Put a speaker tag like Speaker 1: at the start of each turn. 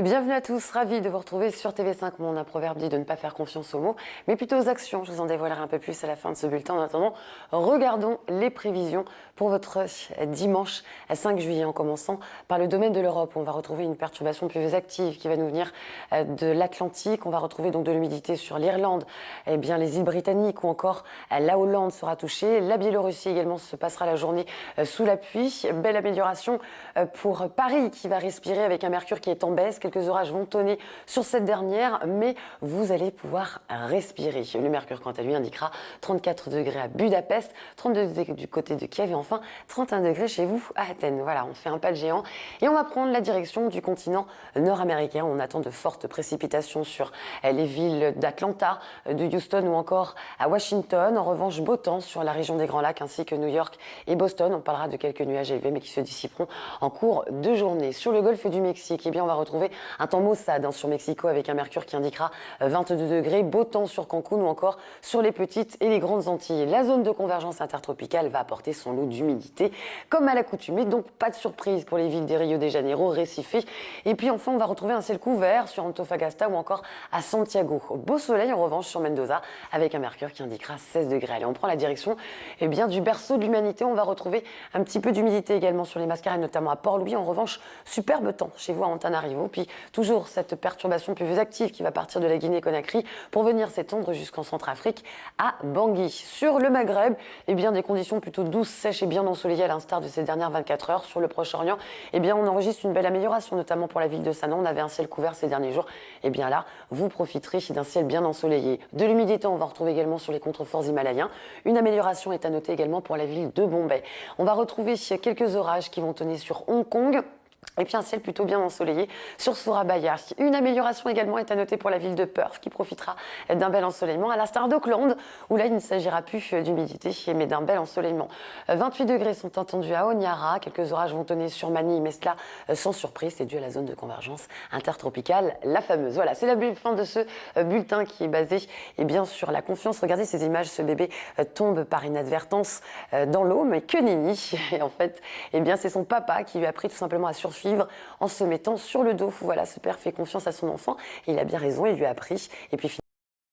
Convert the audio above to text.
Speaker 1: Bienvenue à tous, ravi de vous retrouver sur TV5 Monde. Un proverbe dit de ne pas faire confiance aux mots, mais plutôt aux actions. Je vous en dévoilerai un peu plus à la fin de ce bulletin. En attendant, regardons les prévisions pour votre dimanche 5 juillet, en commençant par le domaine de l'Europe. On va retrouver une perturbation pluvieuse active qui va nous venir de l'Atlantique. On va retrouver donc de l'humidité sur l'Irlande, les îles britanniques ou encore la Hollande sera touchée. La Biélorussie également se passera la journée sous la pluie. Belle amélioration pour Paris qui va respirer avec un mercure qui est en baisse. Quelques orages vont tonner sur cette dernière, mais vous allez pouvoir respirer. Le mercure, quant à lui, indiquera 34 degrés à Budapest, 32 degrés du côté de Kiev et enfin 31 degrés chez vous à Athènes. Voilà, on fait un pas de géant et on va prendre la direction du continent nord-américain. On attend de fortes précipitations sur les villes d'Atlanta, de Houston ou encore à Washington. En revanche, beau temps sur la région des Grands Lacs ainsi que New York et Boston. On parlera de quelques nuages élevés mais qui se dissiperont en cours de journée. Sur le golfe du Mexique, on va retrouver un temps maussade sur Mexico avec un mercure qui indiquera 22 degrés, beau temps sur Cancun ou encore sur les petites et les grandes Antilles. La zone de convergence intertropicale va apporter son lot d'humidité comme à l'accoutumée, donc pas de surprise pour les villes des Rio de Janeiro, Recife. Et puis enfin, on va retrouver un ciel couvert sur Antofagasta ou encore à Santiago. Beau soleil en revanche sur Mendoza avec un mercure qui indiquera 16 degrés. Allez, on prend la direction du berceau de l'humanité. On va retrouver un petit peu d'humidité également sur les Mascarenes, notamment à Port-Louis. En revanche, superbe temps chez vous à Antananarivo. Puis toujours cette perturbation pluvieuse active qui va partir de la Guinée-Conakry pour venir s'étendre jusqu'en Centrafrique à Bangui. Sur le Maghreb, des conditions plutôt douces, sèches et bien ensoleillées à l'instar de ces dernières 24 heures. Sur le Proche-Orient, on enregistre une belle amélioration, notamment pour la ville de Sanaa. On avait un ciel couvert ces derniers jours. Là, vous profiterez d'un ciel bien ensoleillé. De l'humidité, on va retrouver également sur les contreforts himalayens. Une amélioration est à noter également pour la ville de Bombay. On va retrouver quelques orages qui vont tonner sur Hong Kong. Et puis un ciel plutôt bien ensoleillé sur Surabaya. Une amélioration également est à noter pour la ville de Perth qui profitera d'un bel ensoleillement, à l'instar d'Auckland où là il ne s'agira plus d'humidité mais d'un bel ensoleillement. 28 degrés sont attendus à Honiara, quelques orages vont tonner sur Manille mais cela sans surprise, c'est dû à la zone de convergence intertropicale, la fameuse. Voilà, c'est la fin de ce bulletin qui est basé sur la confiance. Regardez ces images, ce bébé tombe par inadvertance dans l'eau, mais que nenni. Et en fait, c'est son papa qui lui a appris tout simplement à survivre en se mettant sur le dos. Voilà, ce père fait confiance à son enfant et il a bien raison, il lui a appris. Et puis